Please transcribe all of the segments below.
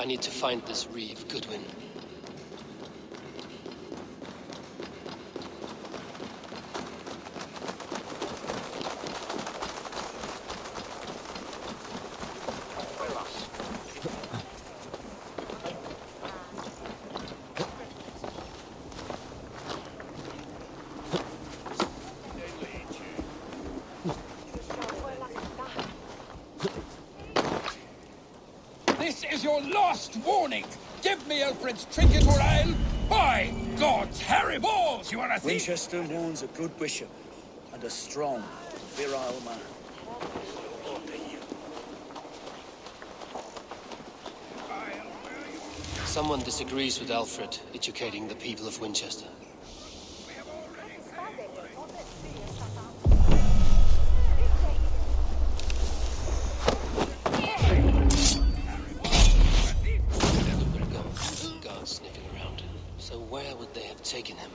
I need to find this Reeve Goodwin. This is your last warning! Give me Aelfred's trinket or I'll... By God's hairy balls, you are a thief! Winchester mourns a good bishop and a strong, virile man. Someone disagrees with Aelfred educating the people of Winchester. Where would they have taken him?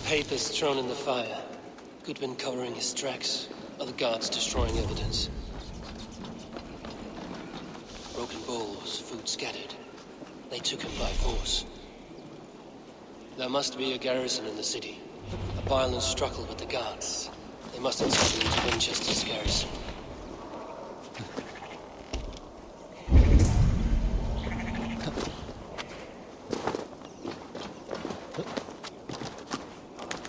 Papers thrown in the fire. Goodwin covering his tracks. Other guards destroying evidence. Broken bowls, food scattered. They took him by force. There must be a garrison in the city. A violent struggle with the guards. They must have taken him to Winchester's garrison.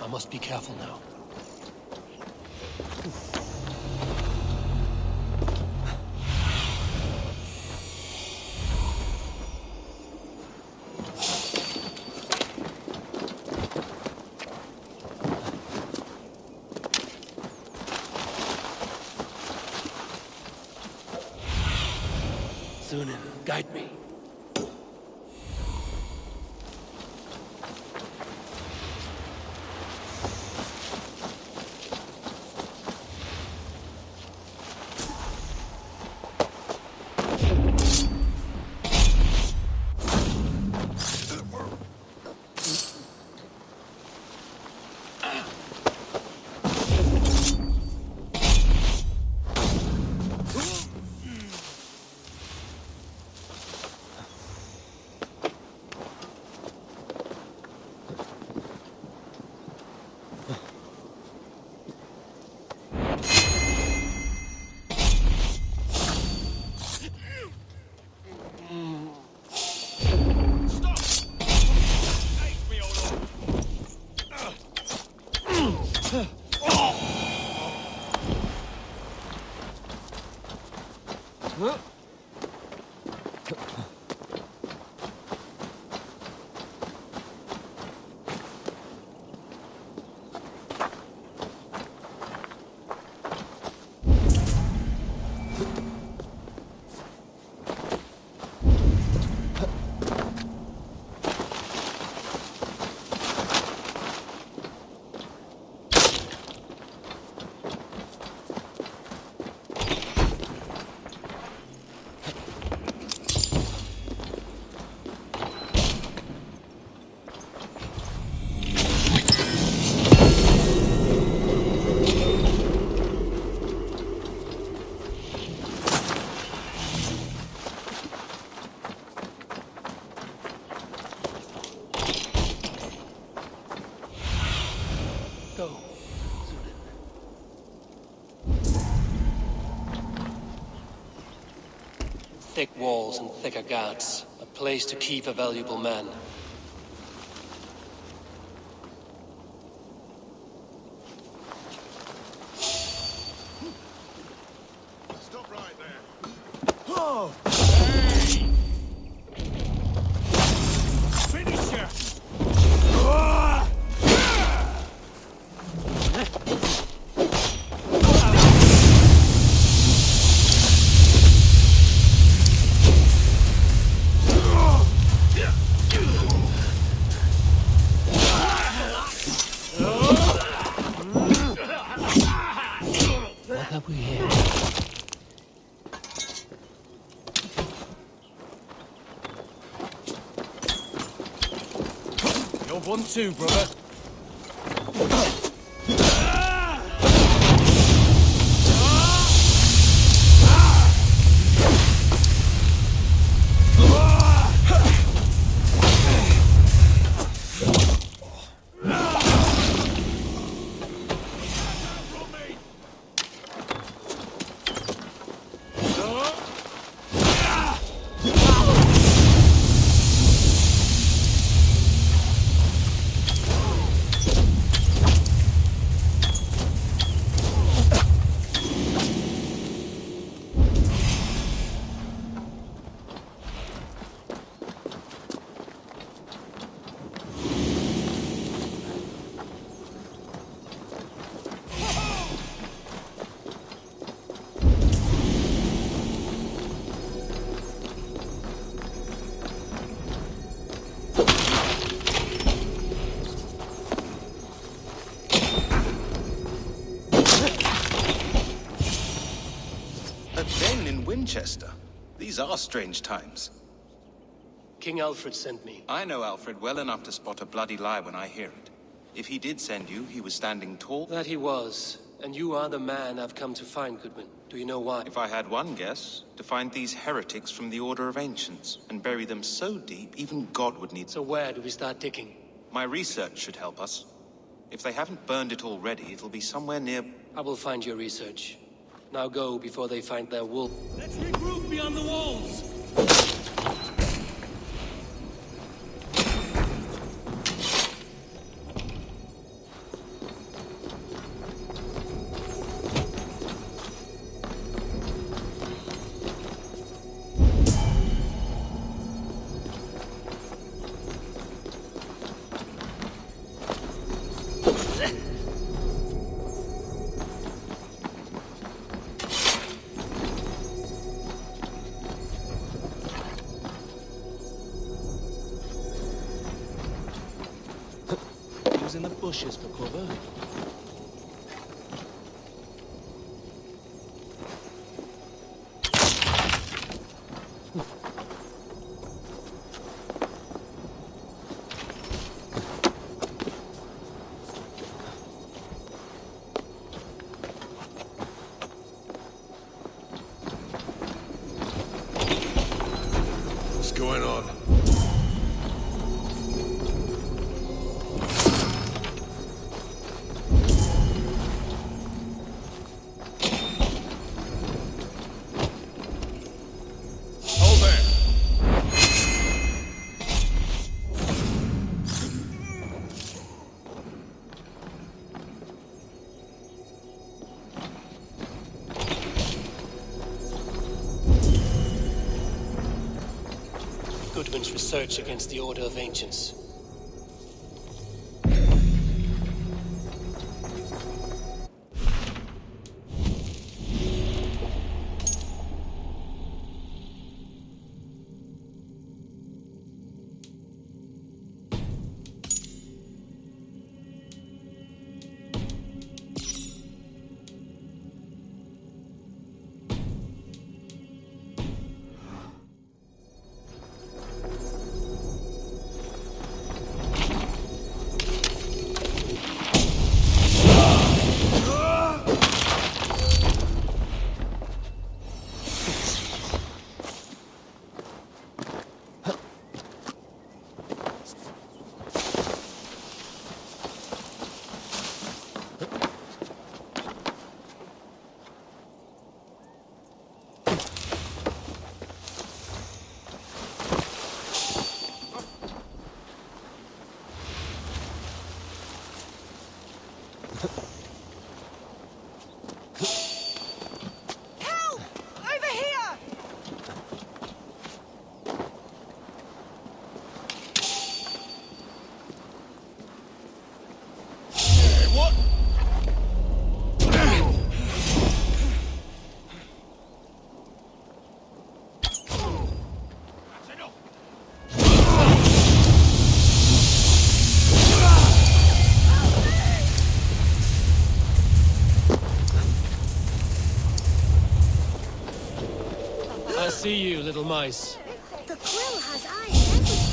I must be careful now. Sunan, guide me. Thick walls and thicker guards. A place to keep a valuable man. Stop right there. Oh! Hey! Finisher! You're one too, brother. Winchester. These are strange times. King Aelfred sent me. I know Alfred well enough to spot a bloody lie when I hear it. If he did send you, he was standing tall. That he was. And you are the man I've come to find, Goodman. Do you know why? If I had one guess, to find these heretics from the Order of Ancients, and bury them so deep, even God would need... So where do we start digging? My research should help us. If they haven't burned it already, it'll be somewhere near... I will find your research. Now go before they find their wolf. Let's regroup beyond the walls! In the bushes for cover. What's going on? Goodman's research against the Order of Ancients. I see you, little mice. The quill has eyes everywhere.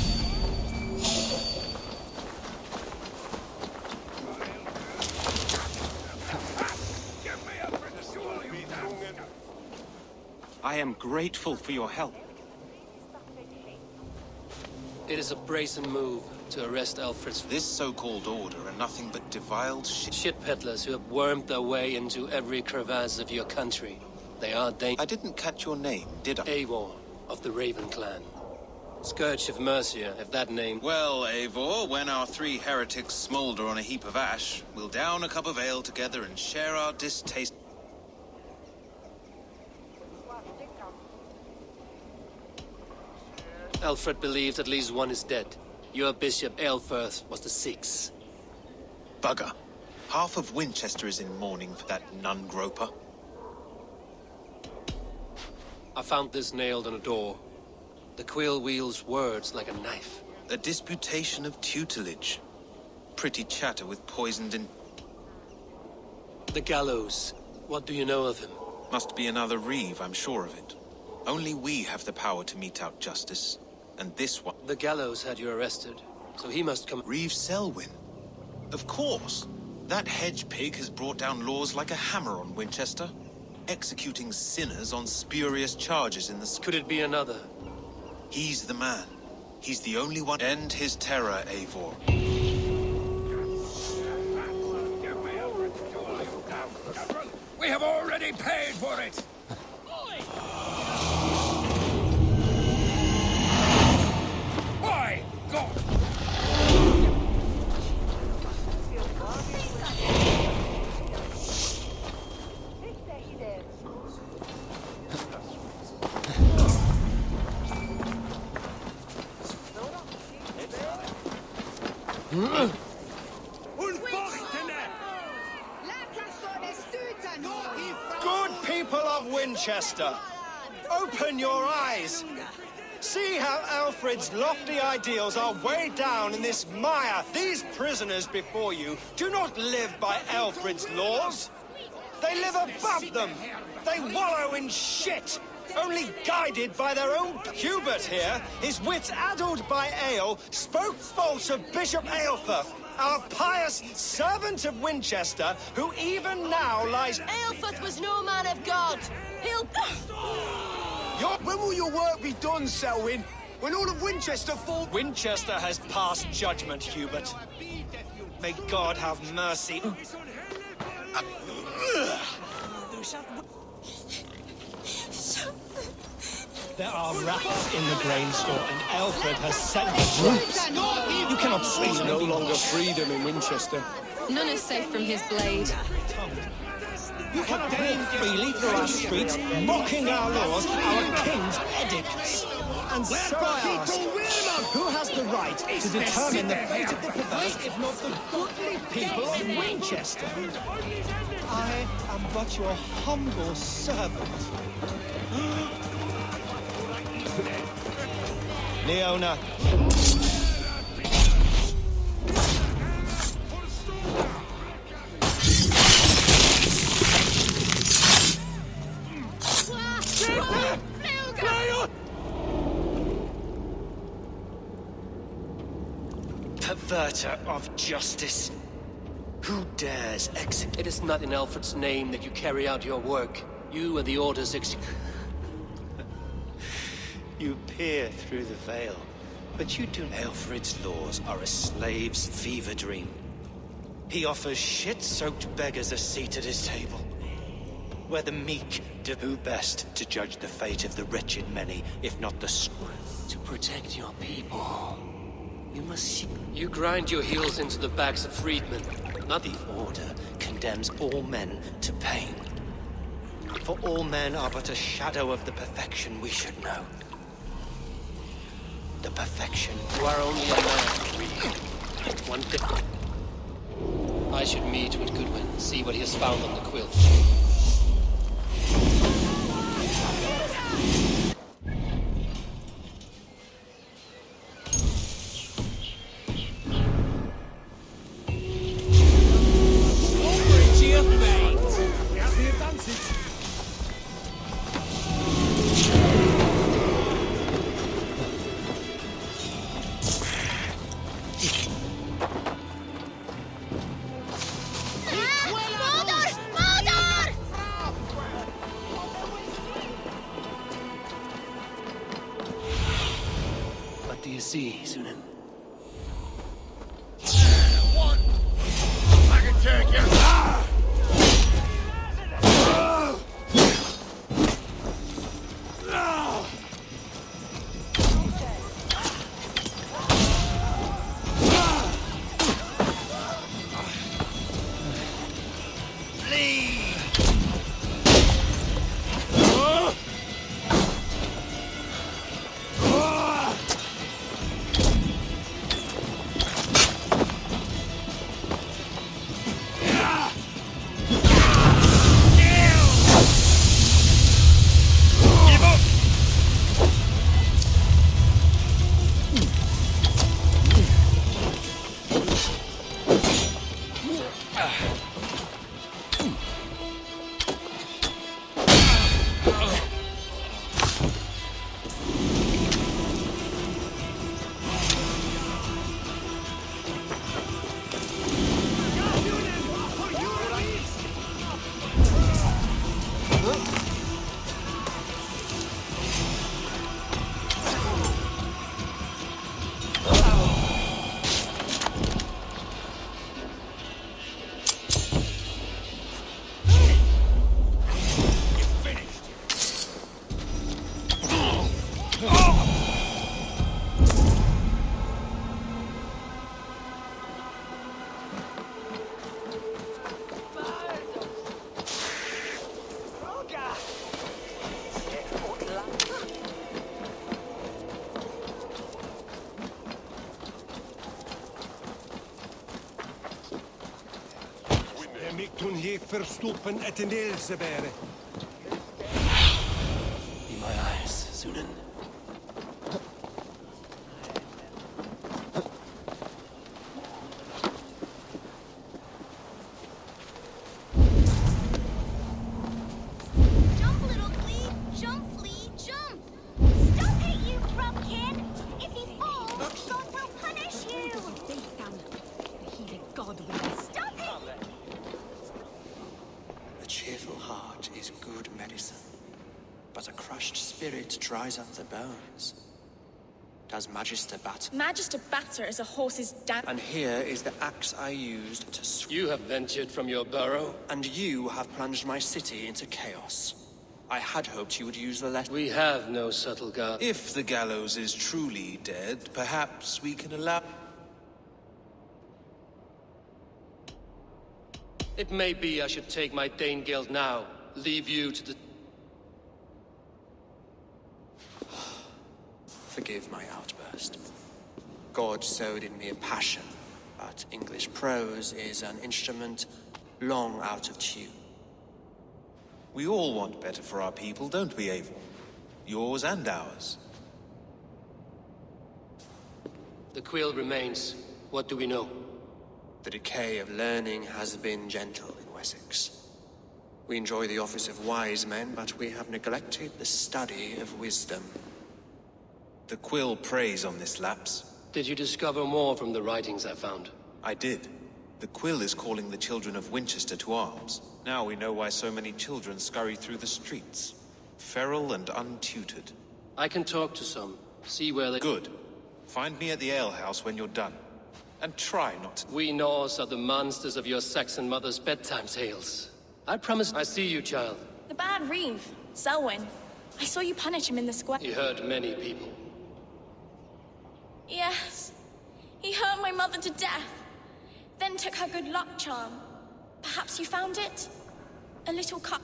I am grateful for your help. It is a brazen move to arrest Aelfred's This so-called order are nothing but deviled shit peddlers who have wormed their way into every crevasse of your country. They are I didn't catch your name, did I? Eivor of the Raven clan. Scourge of Mercia, if that name... Well, Eivor, when our 3 heretics smolder on a heap of ash, we'll down a cup of ale together and share our distaste. Aelfred believes at least one is dead. Your bishop, Aelfred, was the 6th. Bugger. Half of Winchester is in mourning for that nun-groper. I found this nailed on a door. The quill wields words like a knife. A disputation of tutelage. Pretty chatter with poisoned in... The gallows. What do you know of him? Must be another Reeve, I'm sure of it. Only we have the power to mete out justice. And this one... The gallows had you arrested, so he must come... Reeve Selwyn. Of course. That hedge pig has brought down laws like a hammer on Winchester. Executing sinners on spurious charges in the... Could it be another? He's the man. He's the only one. End his terror, Eivor. We have already paid for it! By God! Good people of Winchester, open your eyes. See how Aelfred's lofty ideals are weighed down in this mire. These prisoners before you do not live by Aelfred's laws. They live above them. They wallow in shit, only guided by their own... Hubert here, his wits addled by ale, spoke false of Bishop Aelfred, our pious servant of Winchester, who even now lies... Aelfred was no man of God. He'll... When will your work be done, Selwyn? When all of Winchester fall... Winchester has passed judgment, Hubert. May God have mercy. There are rats in the grain store, and Aelfred has sent the troops. You cannot speak. There's no longer freedom in Winchester. None is safe from his blade. You cannot walk freely through our streets, mocking our laws, our king's edicts. And so I ask, who has the right to determine the fate of the perverse, if not the goodly people of Winchester? I am but your humble servant. Leona. Perverter of justice. Who dares execute? It is not in Aelfred's name that you carry out your work. You and the Order's You peer through the veil, but you do. Aelfred's laws are a slave's fever dream. He offers shit-soaked beggars a seat at his table, where the meek do who best to judge the fate of the wretched many, if not the To protect your people, you must... You grind your heels into the backs of freedmen. Not the Order condemns all men to pain. For all men are but a shadow of the perfection we should know. The perfection. You are only a man. One thing. I should meet with Goodwin, see what he has found on the quill. Sunan. One! I can take you! Toen hier verstoppen et in Elzebere. Be my eyes, Sunan. Jump, little flea! Jump, flea, jump! Stop it, you grubkin! If he falls, God will punish you! Stop it! A cheerful heart is good medicine, but a crushed spirit dries up the bones. Does Magister batter? Magister batter is a horse's dam. And here is the axe I used to You have ventured from your burrow. And you have plunged my city into chaos. I had hoped you would use the letter. We have no subtle guard. If the gallows is truly dead, perhaps we can allow... It may be I should take my Dane guild now. Leave you to the... Forgive my outburst. God sowed in me a passion, but English prose is an instrument long out of tune. We all want better for our people, don't we, Eivor? Yours and ours. The quill remains. What do we know? The decay of learning has been gentle in Wessex. We enjoy the office of wise men, but we have neglected the study of wisdom. The quill preys on this lapse. Did you discover more from the writings I found? I did. The quill is calling the children of Winchester to arms. Now we know why so many children scurry through the streets. Feral and untutored. I can talk to some. See where they... Good. Find me at the alehouse when you're done. And try not to... We Norse are the monsters of your Saxon mother's bedtime tales. I promise I see you, child. The bad reeve, Selwyn. I saw you punish him in the square. He hurt many people. Yes. He hurt my mother to death. Then took her good luck charm. Perhaps you found it? A little cup.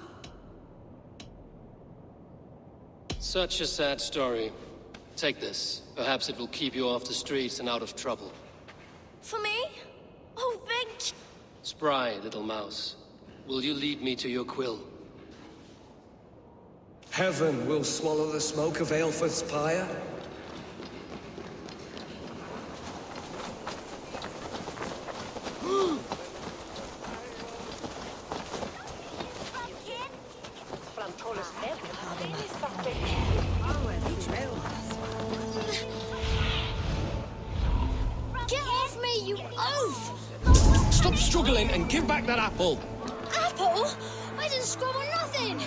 Such a sad story. Take this. Perhaps it will keep you off the streets and out of trouble. For me? Oh, thank you. Spry, little mouse. Will you lead me to your quill? Heaven will swallow the smoke of Aelfred's pyre. Get off me, you oaf! Stop struggling and give back that apple! Apple? I didn't scrum on nothing!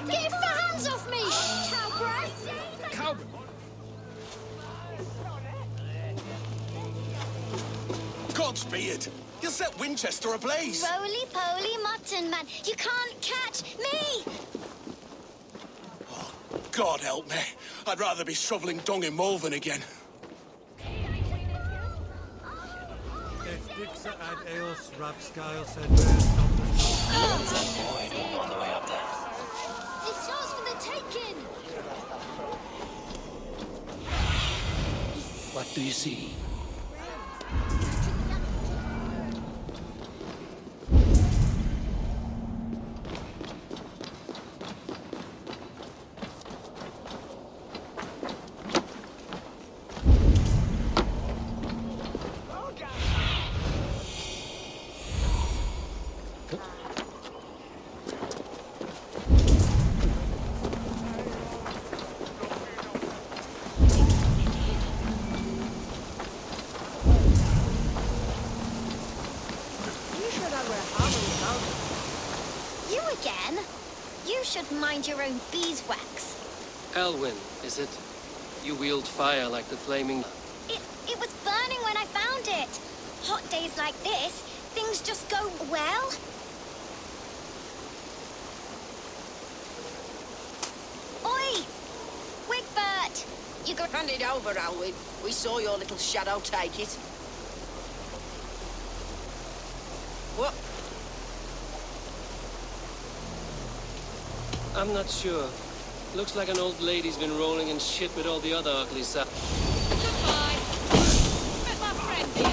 Get your hands off me, cowbrat! Cowbrat? God's beard. You'll set Winchester ablaze. Roly-poly mutton man, you can't catch me! God help me. I'd rather be shoveling dung in Malvern again. On the way up there. It's yours for the taking! What do you see? You again? You should mind your own beeswax. Elwyn, is it? You wield fire like the flaming... It was burning when I found it. Hot days like this, things just go well. Oi! Wigbert! You got handed over, Alwyn. We saw your little shadow take it. What? I'm not sure. Looks like an old lady's been rolling in shit with all the other ugly stuff. Goodbye. Met my friend here.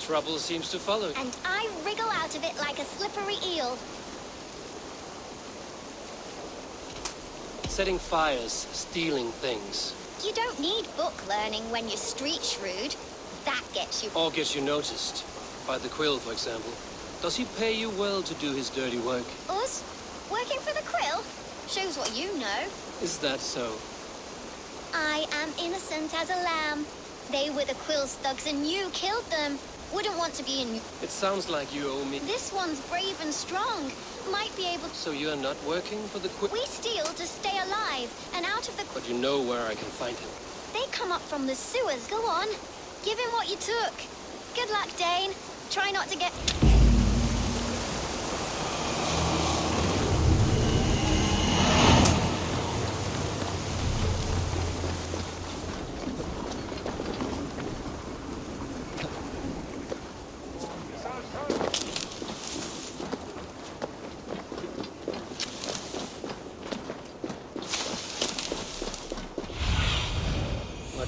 Trouble seems to follow. And I wriggle out of it like a slippery eel. Setting fires, stealing things. You don't need book learning when you're street shrewd. That gets you... Or gets you noticed. By the Quill, for example. Does he pay you well to do his dirty work? Us? Working for the Quill? Shows what you know. Is that so? I am innocent as a lamb. They were the Quill's thugs and you killed them. Wouldn't want to be in... It sounds like you owe me. This one's brave and strong. Might be able to... So you're not working for the Quill? We steal to stay alive and out of the... But you know where I can find him. They come up from the sewers. Go on. Give him what you took. Good luck, Dane. Try not to get...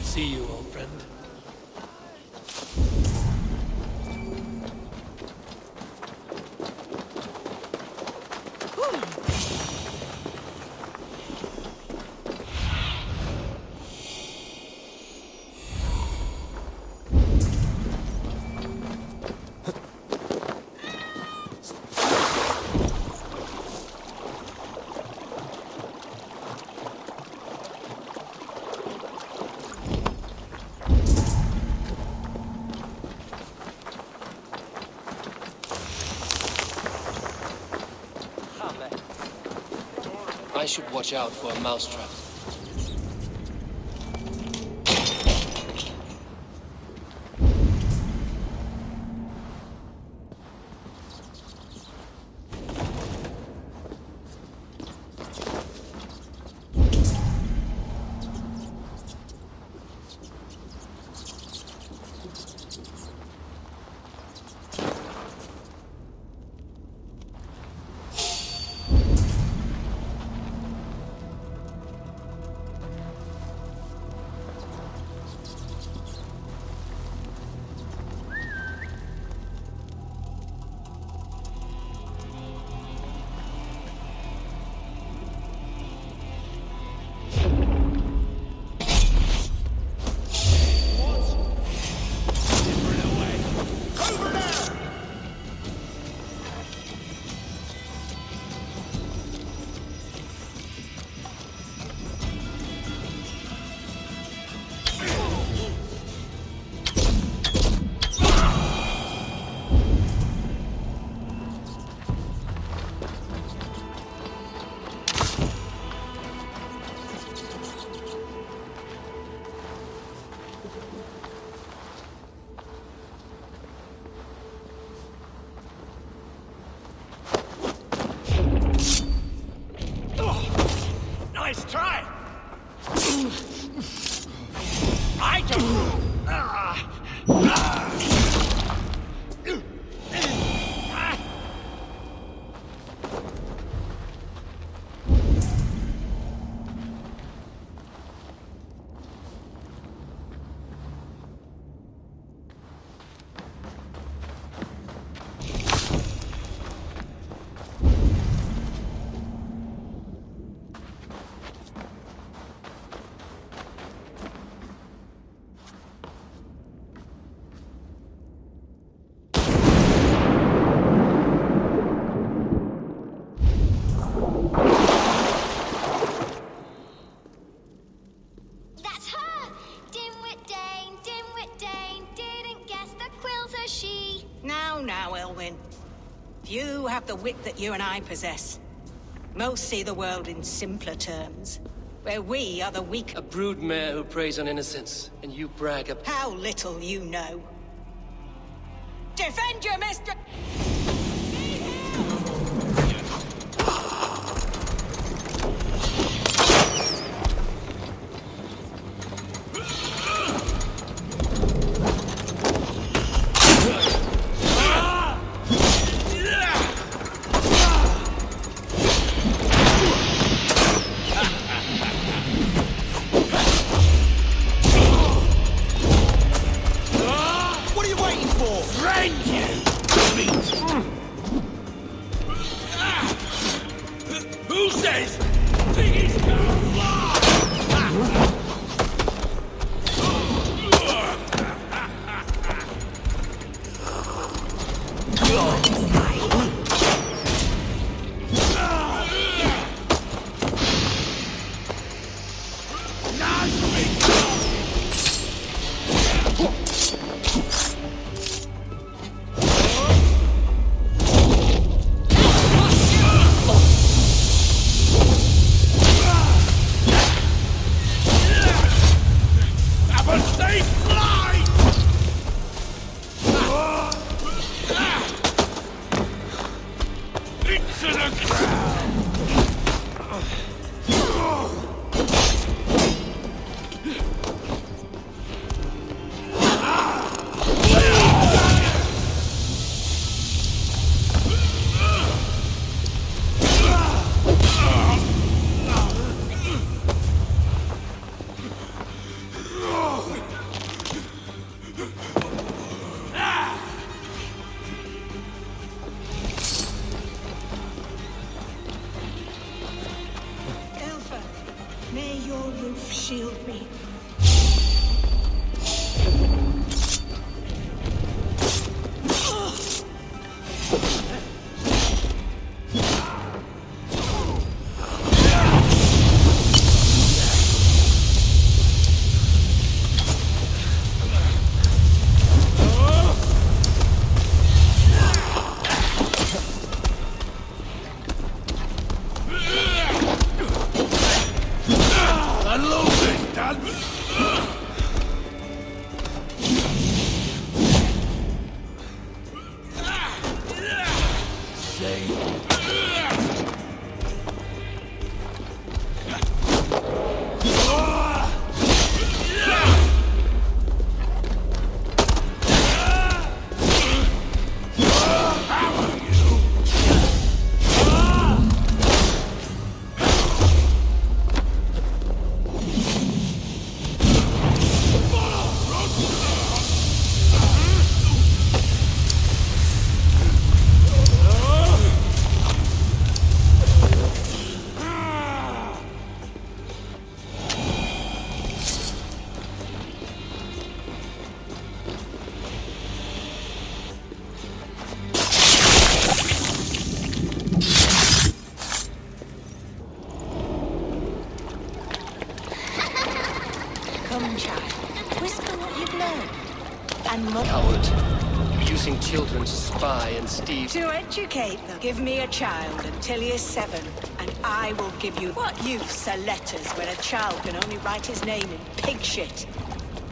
See you, old friend. I should watch out for a mousetrap. Nice try! I don't... That's her! Dimwit Dane, didn't guess the quill's a she. Now, Elwyn. Few have the wit that you and I possess. Most see the world in simpler terms, where we are the weak. A broodmare who preys on innocence, and you brag up. How little you know. Defend your mistress! Who says? May your roof shield me. Children to spy and steal. To educate them. Give me a child until he is 7, and I will give you... What use are letters when a child can only write his name in pig shit?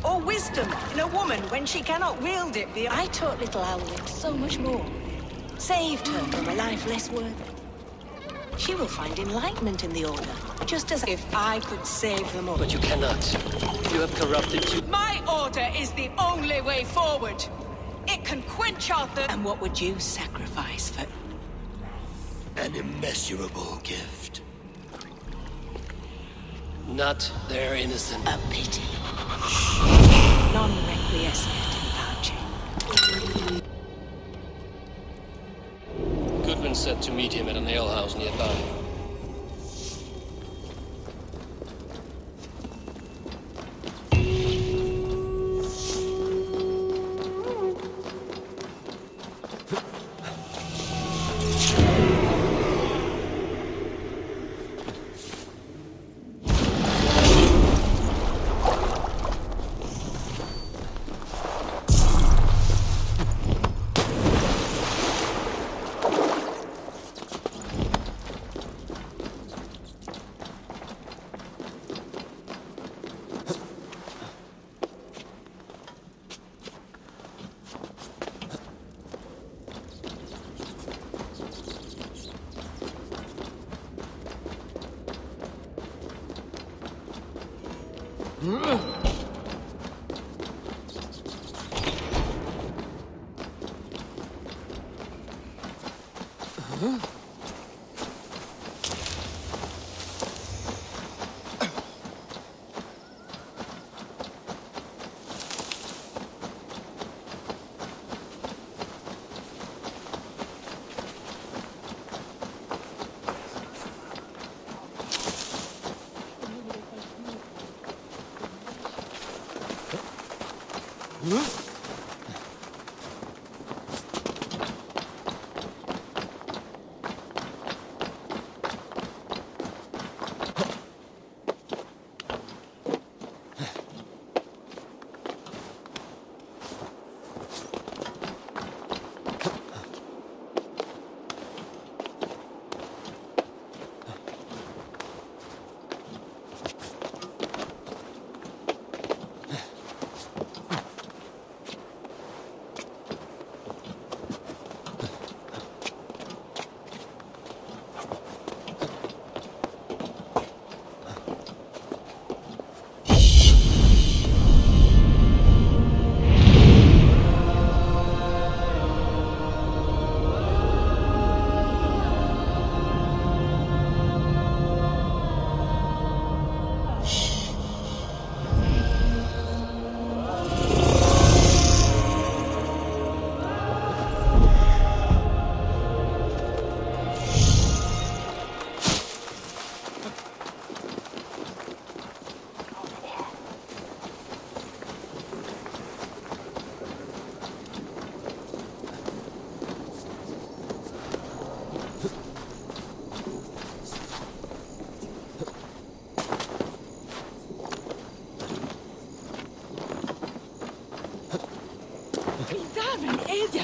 or wisdom in a woman when she cannot wield it beyond... I taught little Alwyn so much more. Saved her from a life less worthy. She will find enlightenment in the Order, just as if I could save them all. But you cannot. You have corrupted My Order is the only way forward. It can quench our thirst. And what would you sacrifice for? An immeasurable gift. Not their innocent. A pity. Non requiescat in pace. Goodwin said to meet him at an alehouse nearby.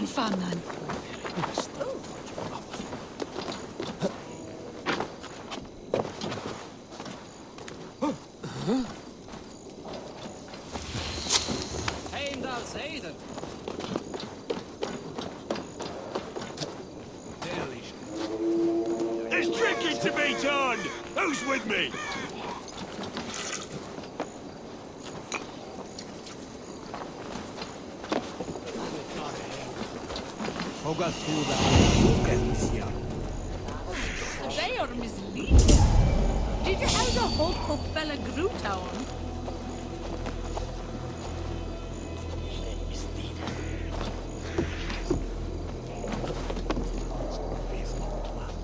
Fangen. Heimdallsheden. There's drinking to be done! Who's with me? They are misleading. Did you have the hope of Bella Grutown?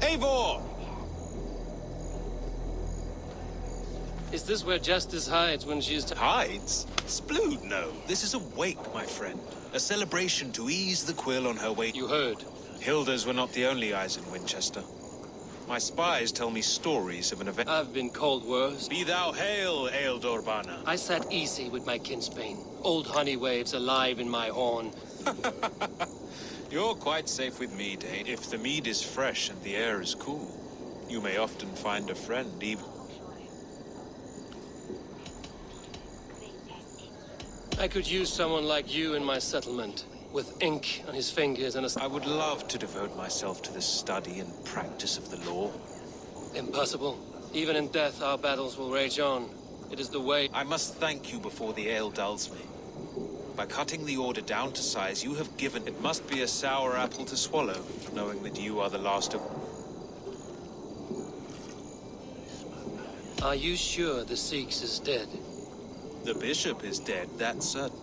Eivor! Is this where Justice hides when she's hides? Splood, no. This is a wake, my friend. A celebration to ease the quill on her way. You heard. Hilda's were not the only eyes in Winchester. My spies tell me stories of an event. I've been called worse. Be thou hail, Ealdorbanna. I sat easy with my kinsbane. Old honey waves alive in my horn. You're quite safe with me, Dane. If the mead is fresh and the air is cool, you may often find a friend even... I could use someone like you in my settlement, with ink on his fingers and a... I would love to devote myself to the study and practice of the law. Impossible. Even in death, our battles will rage on. It is the way... I must thank you before the ale dulls me. By cutting the order down to size, you have given... It must be a sour apple to swallow, knowing that you are the last of... Are you sure the Sikhs is dead? The bishop is dead, that's certain.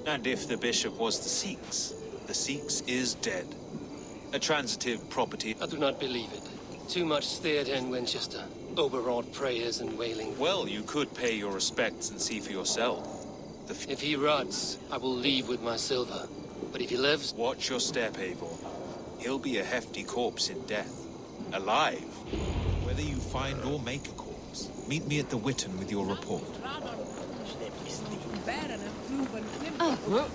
And if the bishop was the Sikhs is dead. A transitive property... I do not believe it. Too much theatre in Winchester. Overwrought prayers and wailing. Well, you could pay your respects and see for yourself. If he rots, I will leave with my silver. But if he lives... Watch your step, Eivor. He'll be a hefty corpse in death. Alive. Whether you find or make a corpse, meet me at the Witten with your report. Oh.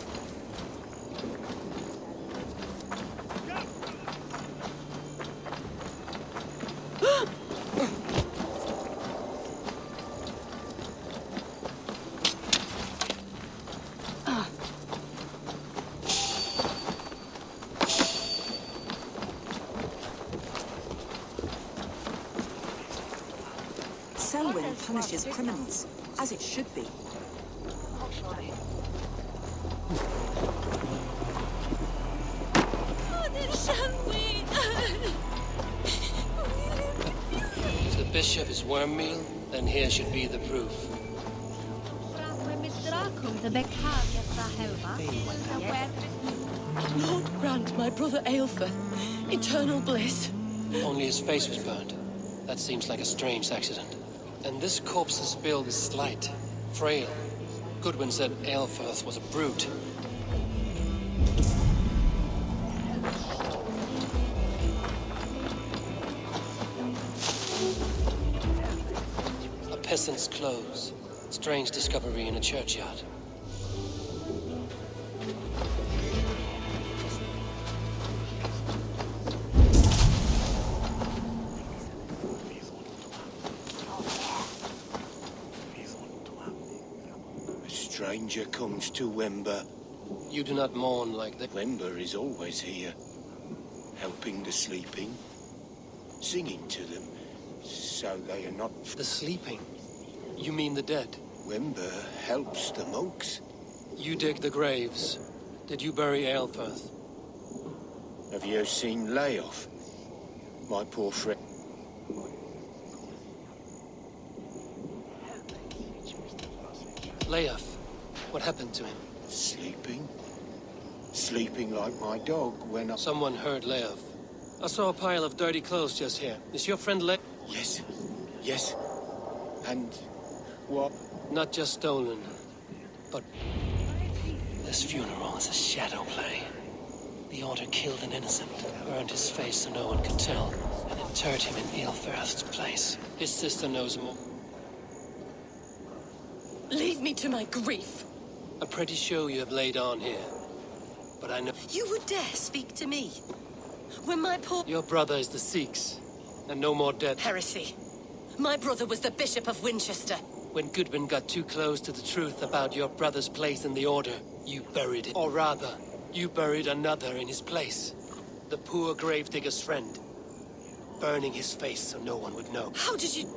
Selwyn punishes criminals, as it should be. If the bishop is worm meal, then here should be the proof. Lord grant my brother Aelfred eternal bliss. Only his face was burned. That seems like a strange accident. And this corpse's build is slight, frail. Goodwin said Aelfred was a brute. A peasant's clothes. Strange discovery in a churchyard. Stranger comes to Wember. You do not mourn like that. Wember is always here, helping the sleeping, singing to them, so they are not... The sleeping? You mean the dead? Wember helps the monks. You dig the graves. Did you bury Aelfred? Have you seen Layoff? My poor friend. Layoff. What happened to him? Sleeping. Sleeping like my dog when I... Someone heard Layoff. I saw a pile of dirty clothes just here. Is your friend Le... Yes. Yes. And... what? Not just stolen, but... This funeral is a shadow play. The order killed an innocent, burned his face so no one could tell, and interred him in Aelfred's place. His sister knows more. Leave me to my grief. A pretty show you have laid on here. But I know... You would dare speak to me? When my poor... Your brother is the Sikhs, and no more dead. Heresy. My brother was the Bishop of Winchester. When Goodwin got too close to the truth about your brother's place in the Order, you buried it. Or rather, you buried another in his place. The poor gravedigger's friend. Burning his face so no one would know. How did you...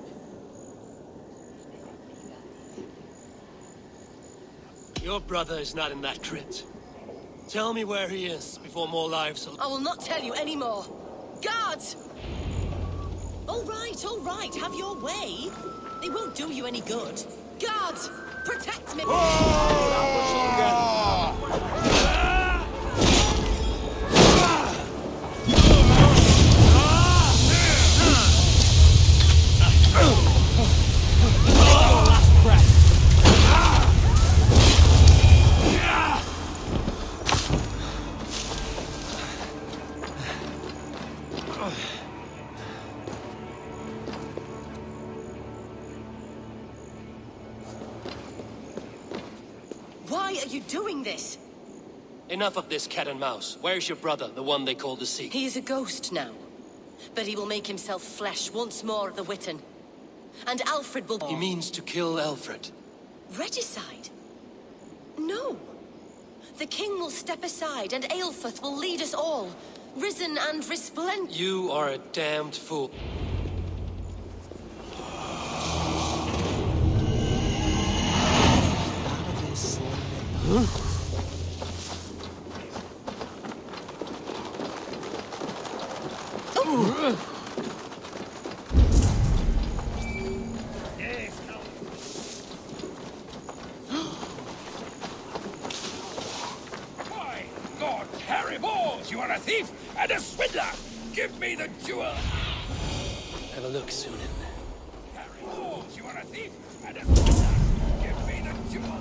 Your brother is not in that crypt. Tell me where he is before more lives will... I will not tell you anymore. Guards! All right, have your way. They won't do you any good. Guards, protect me! Why are you doing this? Enough of this cat and mouse. Where's your brother, the one they call the Sikh? He is a ghost now. But he will make himself flesh once more at the Witten. And Alfred will... He means to kill Aelfred. Regicide? No. the king will step aside and Aelfred will lead us all, risen and resplendent. You are a damned fool. By God, Harry Balls, you are a thief and a swindler! Give me the jewel! Have a look, Sunan. Harry Balls, you are a thief and a swindler! Give me the jewel!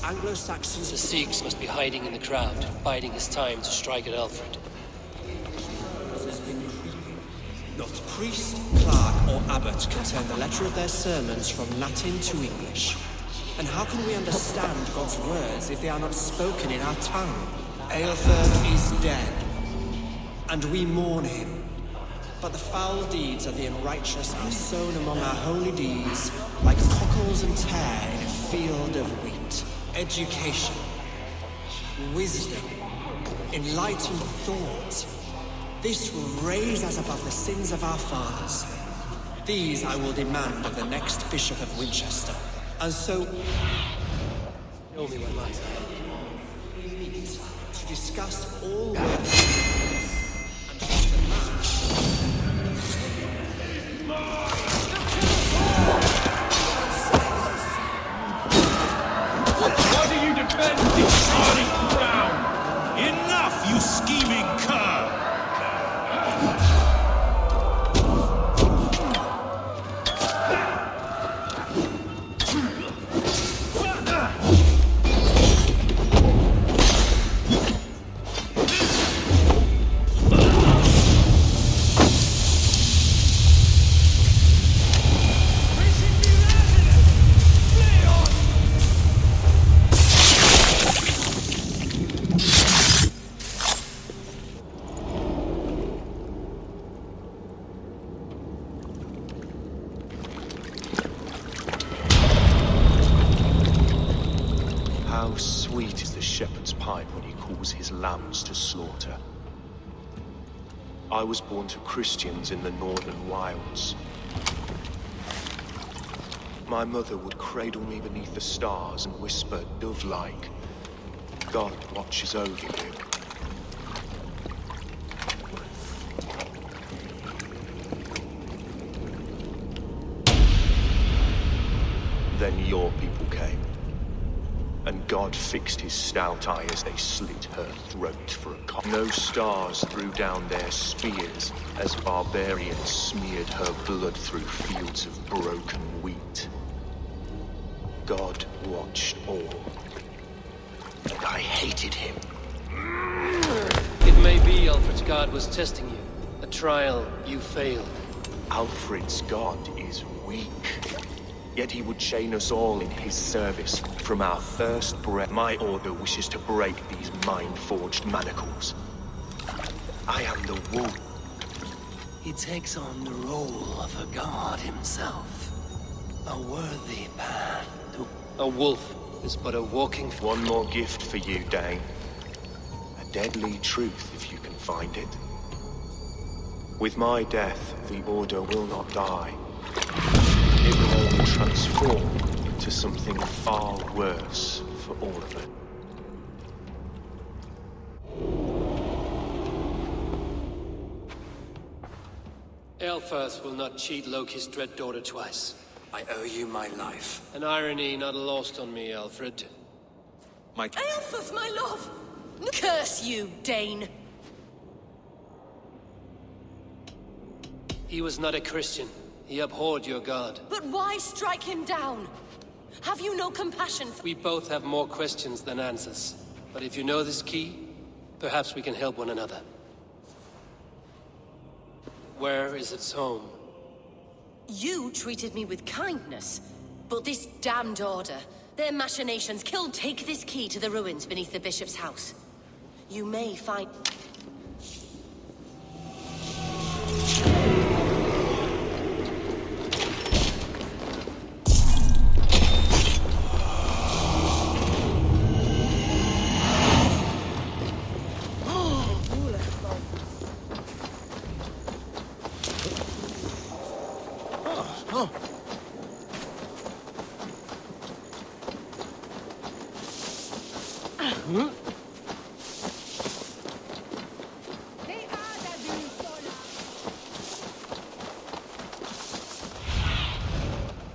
Anglo-Saxons. The Sikhs must be hiding in the crowd, biding his time to strike at Aelfred. Has been creeping. Not priest, clerk, or abbot can turn the letter of their sermons from Latin to English. And how can we understand God's words if they are not spoken in our tongue? Aelfred is dead, and we mourn him. But the foul deeds of the unrighteous are sown among our holy deeds, like cockles and tare in a field of wheat. Education, wisdom, enlightened thought. This will raise us above the sins of our fathers. These I will demand of the next Bishop of Winchester. And so... Show me what lies to discuss all words and trust the Why do you defend this hardy crown? Enough, you scheming cur! How sweet is the shepherd's pipe when he calls his lambs to slaughter. I was born to Christians in the northern wilds. My mother would cradle me beneath the stars and whisper, dove-like, God watches over you. Then your people came. And God fixed his stout eye as they slit her throat for a cock. No stars threw down their spears as barbarians smeared her blood through fields of broken wheat. God watched all. And I hated him. It may be Aelfred's god was testing you. A trial you failed. Alfred's god is weak. Yet he would chain us all in his service from our first breath. My order wishes to break these mind-forged manacles. I am the wolf. He takes on the role of a god himself. A worthy path to... A wolf is but a walking... One more gift for you, Dane. A deadly truth, if you can find it. With my death, the Order will not die. It will only transform into something far worse for all of it. Aelfred will not cheat Loki's dread daughter twice. I owe you my life. An irony not lost on me, Aelfred. Aelfred, my love! Curse you, Dane! He was not a Christian. He abhorred your god. But why strike him down? Have you no compassion for— We both have more questions than answers. But if you know this key, perhaps we can help one another. Where is its home? You treated me with kindness, but this damned order, Their machinations killed. Take this key to the ruins beneath the bishop's house. You may find...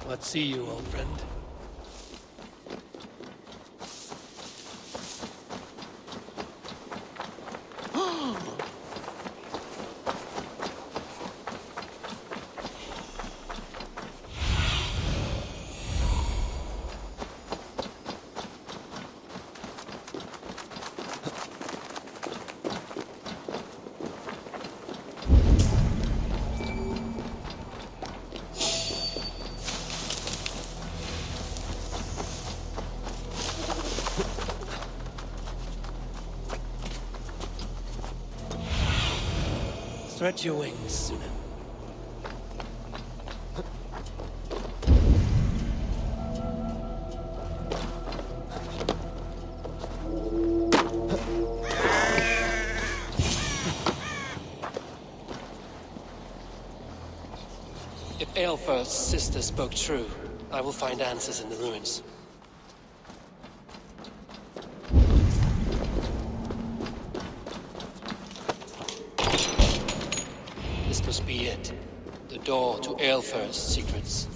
What see you, old friend? Stretch your wings, Sunan. If Aelfred's sister spoke true, I will find answers in the ruins. This must be it. The door to Aelfred's secrets.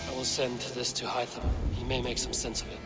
I will send this to Hytham. He may make some sense of it.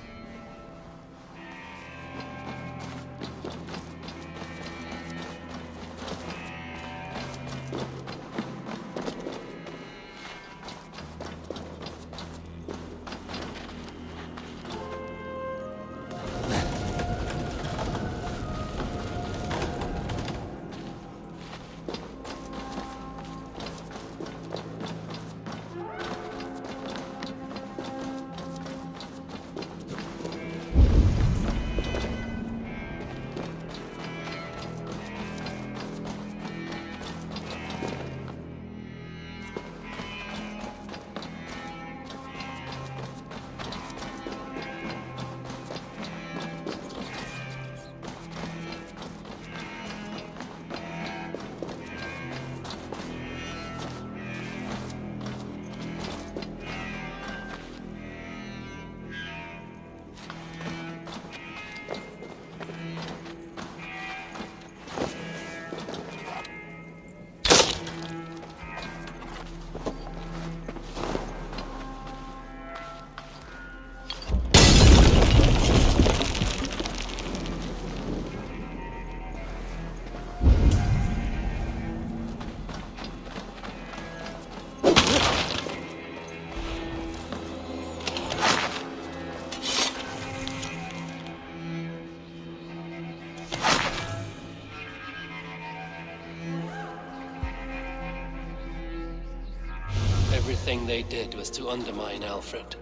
Everything they did was to undermine Aelfred.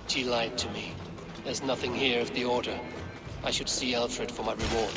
She lied to me. There's nothing here of the Order. I should see Aelfred for my reward.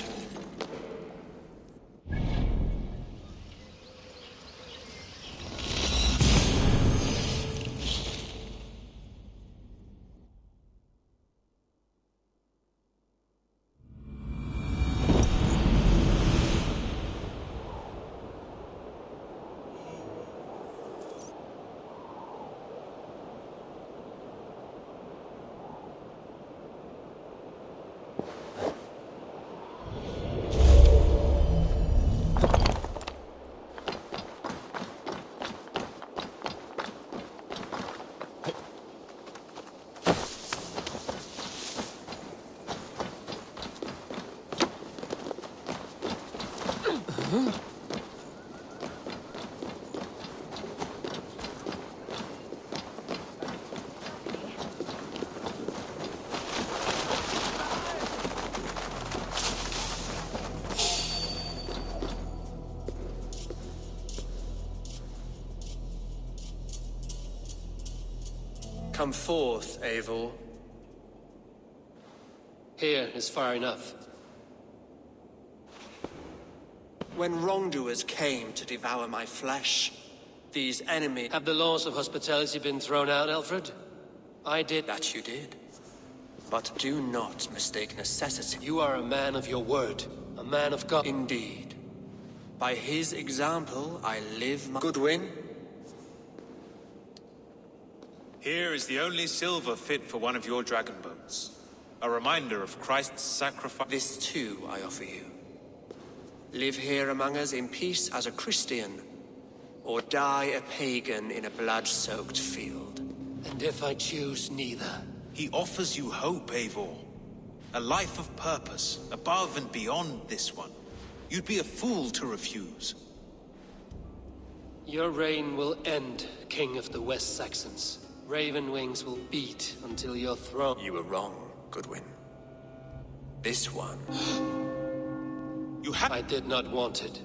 Come forth, Eivor. Here is far enough. When wrongdoers came to devour my flesh, these enemies... Have the laws of hospitality been thrown out, Aelfred? I did. That you did. But do not mistake necessity. You are a man of your word. A man of God. Indeed. By his example, I live my... Goodwin? Here is the only silver fit for one of your dragon boats. A reminder of Christ's sacrifice. This too I offer you. Live here among us in peace as a Christian, or die a pagan in a blood-soaked field. And if I choose neither? He offers you hope, Eivor. A life of purpose, above and beyond this one. You'd be a fool to refuse. Your reign will end, King of the West Saxons. Raven wings will beat until your throne... You were wrong, Goodwin. This one... I did not want it.